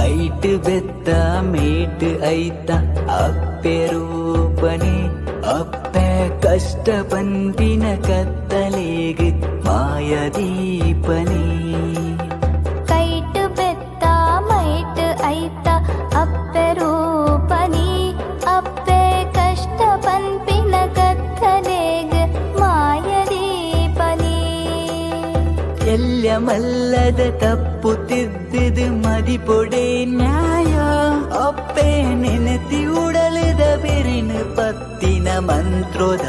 kite ಬೆತ್ತ mate ಐತ ಅಪ್ಪೆ ರೂಪನೆ ಅಪ್ಪೆ ಕಷ್ಟ ಪಂಪಿನ ಕತ್ತಲೆಗೆ ಮಾಯದೀಪನೇ ಕೈಟ್ ಬೆತ್ತ ಮೈಟ್ ಐತ ಅಪ್ಪೆ ರೂಪನಿ ಅಪ್ಪೆ ಕಷ್ಟ ಪಂಪಿನ ಕತ್ತಲೆಗೆ ಮಾಯದೀಪನಿ ಎಲ್ಲ ಮಲ್ಲದ ತಪ್ಪು ತಿದ್ದಿದು ಮದಿಪೊಡೆ ನ್ಯಾಯ ಅಪ್ಪೆ ನೆನತಿ ಉಡಲದ ಬೆರಿನ ಪತ್ತಿನ ಮಂತ್ರೋದ